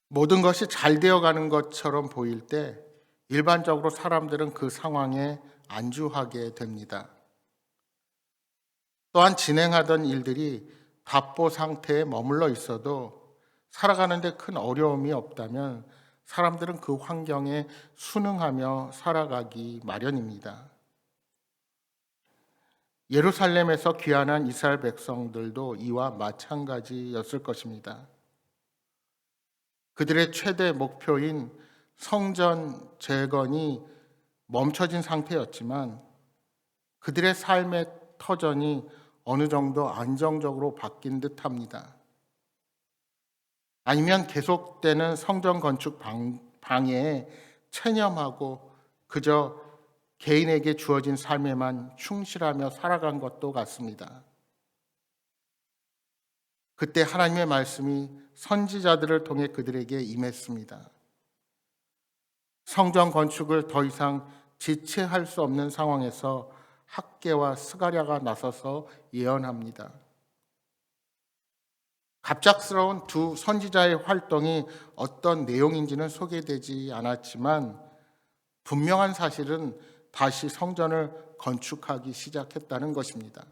모든 것이 잘 되어가는 것처럼 보일 때 일반적으로 사람들은 그 상황에 안주하게 됩니다. 또한 진행하던 일들이 답보 상태에 머물러 있어도 살아가는데 큰 어려움이 없다면 사람들은 그 환경에 순응하며 살아가기 마련입니다. 예루살렘에서 귀환한 이스라엘 백성들도 이와 마찬가지였을 것입니다. 그들의 최대 목표인 성전 재건이 멈춰진 상태였지만 그들의 삶의 터전이 어느 정도 안정적으로 바뀐 듯합니다. 아니면 계속되는 성전 건축 방해에 체념하고 그저 개인에게 주어진 삶에만 충실하며 살아간 것도 같습니다. 그때 하나님의 말씀이 선지자들을 통해 그들에게 임했습니다. 성전 건축을 더 이상 지체할 수 없는 상황에서 학개와 스가랴가 나서서 예언합니다. 갑작스러운 두 선지자의 활동이 어떤 내용인지는 소개되지 않았지만 분명한 사실은 다시 성전을 건축하기 시작했다는 것입니다.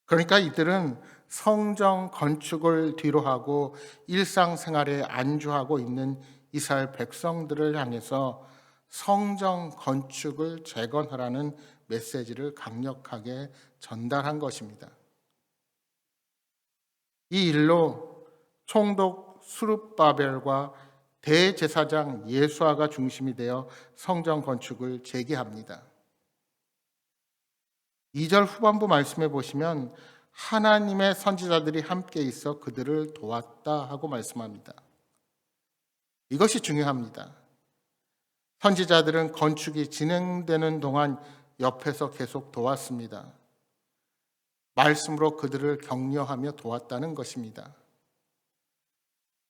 그러니까 이들은 성전 건축을 뒤로하고 일상생활에 안주하고 있는 이스라엘 백성들을 향해서 성전 건축을 재건하라는 메시지를 강력하게 전달한 것입니다. 이 일로 총독 수룹바벨과 대제사장 예수아가 중심이 되어 성전 건축을 재개합니다. 2절 후반부 말씀해 보시면 하나님의 선지자들이 함께 있어 그들을 도왔다 하고 말씀합니다. 이것이 중요합니다. 선지자들은 건축이 진행되는 동안 옆에서 계속 도왔습니다. 말씀으로 그들을 격려하며 도왔다는 것입니다.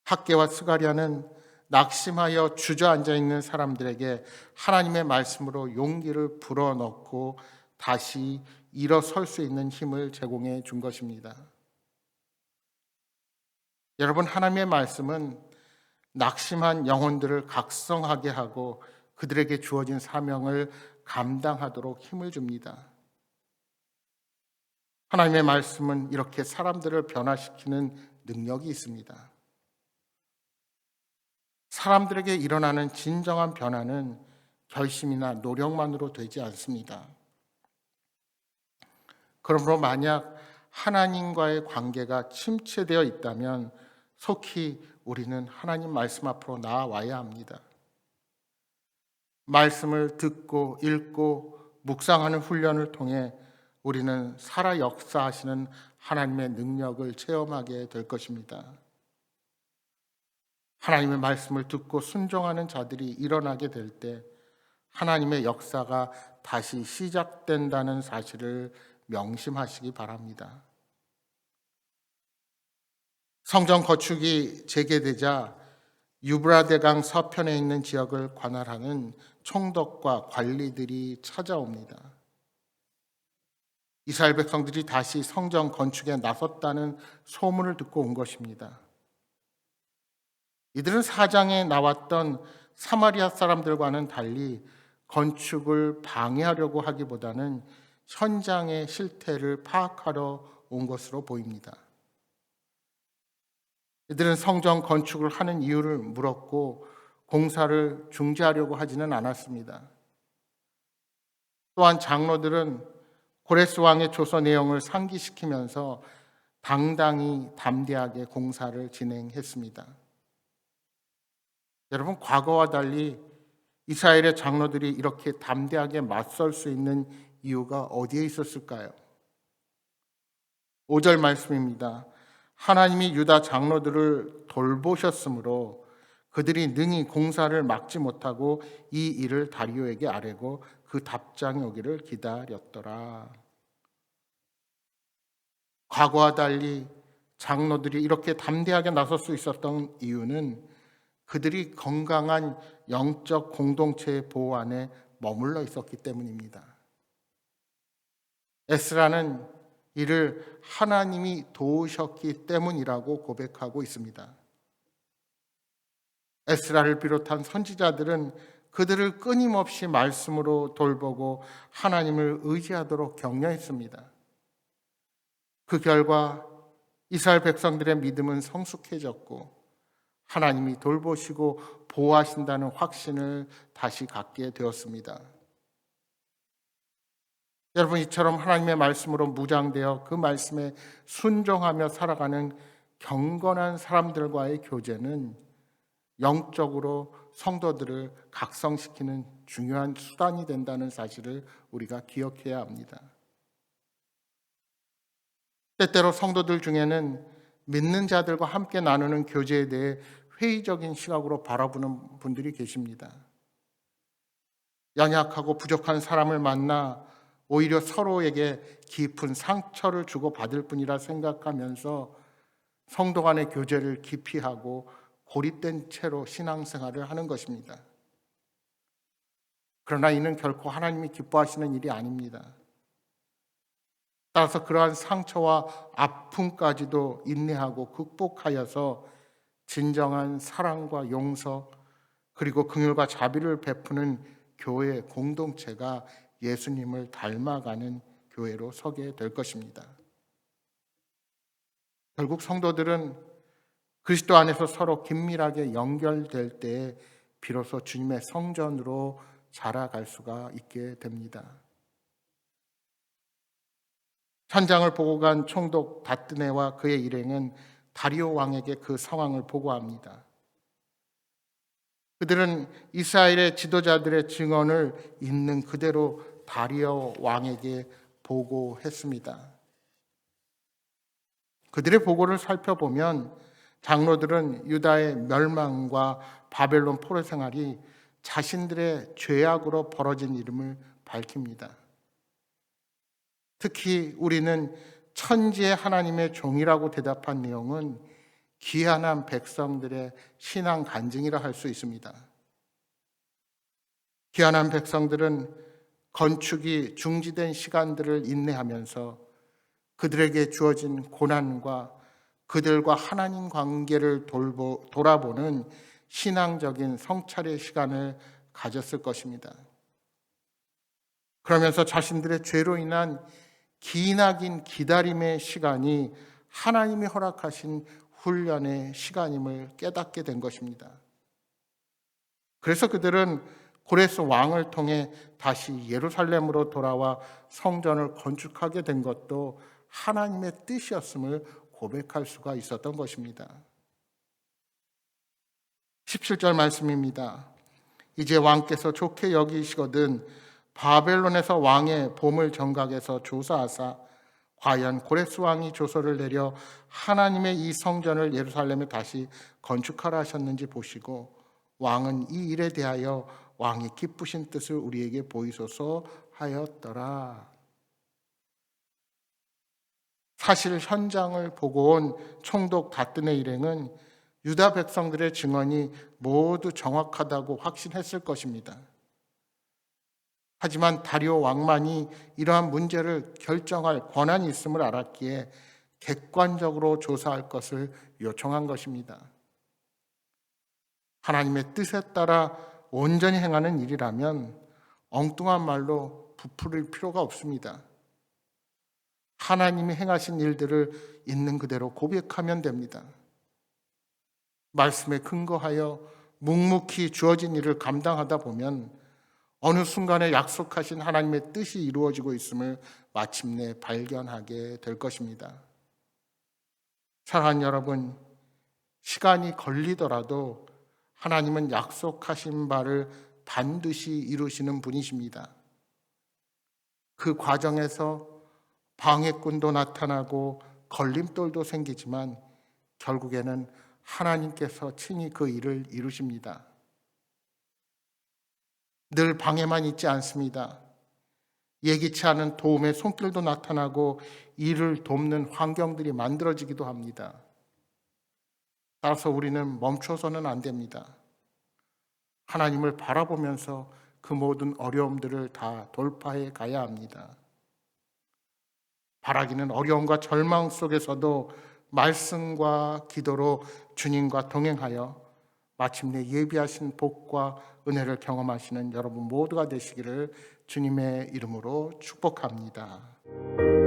학개와 스가랴는 낙심하여 주저앉아 있는 사람들에게 하나님의 말씀으로 용기를 불어넣고 다시 일어설 수 있는 힘을 제공해 준 것입니다. 여러분, 하나님의 말씀은 낙심한 영혼들을 각성하게 하고 그들에게 주어진 사명을 감당하도록 힘을 줍니다. 하나님의 말씀은 이렇게 사람들을 변화시키는 능력이 있습니다. 사람들에게 일어나는 진정한 변화는 결심이나 노력만으로 되지 않습니다. 그러므로 만약 하나님과의 관계가 침체되어 있다면 속히 우리는 하나님 말씀 앞으로 나아와야 합니다. 말씀을 듣고 읽고 묵상하는 훈련을 통해 우리는 살아 역사하시는 하나님의 능력을 체험하게 될 것입니다. 하나님의 말씀을 듣고 순종하는 자들이 일어나게 될 때 하나님의 역사가 다시 시작된다는 사실을 명심하시기 바랍니다. 성전 건축이 재개되자 유브라데강 서편에 있는 지역을 관할하는 총독과 관리들이 찾아옵니다. 이스라엘 백성들이 다시 성전 건축에 나섰다는 소문을 듣고 온 것입니다. 이들은 사장에 나왔던 사마리아 사람들과는 달리 건축을 방해하려고 하기보다는 현장의 실태를 파악하러 온 것으로 보입니다. 이들은 성전 건축을 하는 이유를 물었고 공사를 중지하려고 하지는 않았습니다. 또한 장로들은 고레스 왕의 조서 내용을 상기시키면서 당당히 담대하게 공사를 진행했습니다. 여러분, 과거와 달리 이스라엘의 장로들이 이렇게 담대하게 맞설 수 있는 이유가 어디에 있었을까요? 5절 말씀입니다. 하나님이 유다 장로들을 돌보셨으므로 그들이 능히 공사를 막지 못하고 이 일을 다리오에게 아뢰고 그 답장이 오기를 기다렸더라. 과거와 달리 장로들이 이렇게 담대하게 나설 수 있었던 이유는 그들이 건강한 영적 공동체의 보호 안에 머물러 있었기 때문입니다. 에스라는 이를 하나님이 도우셨기 때문이라고 고백하고 있습니다. 에스라를 비롯한 선지자들은 그들을 끊임없이 말씀으로 돌보고 하나님을 의지하도록 격려했습니다. 그 결과 이스라엘 백성들의 믿음은 성숙해졌고 하나님이 돌보시고 보호하신다는 확신을 다시 갖게 되었습니다. 여러분, 이처럼 하나님의 말씀으로 무장되어 그 말씀에 순종하며 살아가는 경건한 사람들과의 교제는 영적으로 성도들을 각성시키는 중요한 수단이 된다는 사실을 우리가 기억해야 합니다. 때때로 성도들 중에는 믿는 자들과 함께 나누는 교제에 대해 회의적인 시각으로 바라보는 분들이 계십니다. 연약하고 부족한 사람을 만나 오히려 서로에게 깊은 상처를 주고받을 뿐이라 생각하면서 성도 간의 교제를 기피하고 고립된 채로 신앙생활을 하는 것입니다. 그러나 이는 결코 하나님이 기뻐하시는 일이 아닙니다. 따라서 그러한 상처와 아픔까지도 인내하고 극복하여서 진정한 사랑과 용서 그리고 긍휼과 자비를 베푸는 교회 공동체가 예수님을 닮아가는 교회로 서게 될 것입니다. 결국 성도들은 그리스도 안에서 서로 긴밀하게 연결될 때에 비로소 주님의 성전으로 자라갈 수가 있게 됩니다. 현장을 보고 간 총독 다뜨네와 그의 일행은 다리오 왕에게 그 상황을 보고합니다. 그들은 이스라엘의 지도자들의 증언을 있는 그대로 다리오 왕에게 보고했습니다. 그들의 보고를 살펴보면 장로들은 유다의 멸망과 바벨론 포로 생활이 자신들의 죄악으로 벌어진 이름을 밝힙니다. 특히 우리는 천지의 하나님의 종이라고 대답한 내용은 귀한한 백성들의 신앙 간증이라 할 수 있습니다. 귀한한 백성들은 건축이 중지된 시간들을 인내하면서 그들에게 주어진 고난과 그들과 하나님 관계를 돌아보는 신앙적인 성찰의 시간을 가졌을 것입니다. 그러면서 자신들의 죄로 인한 기나긴 기다림의 시간이 하나님이 허락하신 훈련의 시간임을 깨닫게 된 것입니다. 그래서 그들은 고레스 왕을 통해 다시 예루살렘으로 돌아와 성전을 건축하게 된 것도 하나님의 뜻이었음을 고백할 수가 있었던 것입니다. 17절 말씀입니다. 이제 왕께서 좋게 여기시거든 바벨론에서 왕의 보물 정각에서 조사하사 과연 고레스 왕이 조서를 내려 하나님의 이 성전을 예루살렘에 다시 건축하라 하셨는지 보시고 왕은 이 일에 대하여 왕이 기쁘신 뜻을 우리에게 보이소서 하였더라. 사실 현장을 보고 온 총독 다뜨네 일행은 유다 백성들의 증언이 모두 정확하다고 확신했을 것입니다. 하지만 다리오 왕만이 이러한 문제를 결정할 권한이 있음을 알았기에 객관적으로 조사할 것을 요청한 것입니다. 하나님의 뜻에 따라 온전히 행하는 일이라면 엉뚱한 말로 부풀릴 필요가 없습니다. 하나님이 행하신 일들을 있는 그대로 고백하면 됩니다. 말씀에 근거하여 묵묵히 주어진 일을 감당하다 보면 어느 순간에 약속하신 하나님의 뜻이 이루어지고 있음을 마침내 발견하게 될 것입니다. 사랑하는 여러분, 시간이 걸리더라도 하나님은 약속하신 바를 반드시 이루시는 분이십니다. 그 과정에서 방해꾼도 나타나고 걸림돌도 생기지만 결국에는 하나님께서 친히 그 일을 이루십니다. 늘 방해만 있지 않습니다. 예기치 않은 도움의 손길도 나타나고 일을 돕는 환경들이 만들어지기도 합니다. 따라서 우리는 멈춰서는 안 됩니다. 하나님을 바라보면서 그 모든 어려움들을 다 돌파해 가야 합니다. 바라기는 어려움과 절망 속에서도 말씀과 기도로 주님과 동행하여 마침내 예비하신 복과 은혜를 경험하시는 여러분 모두가 되시기를 주님의 이름으로 축복합니다.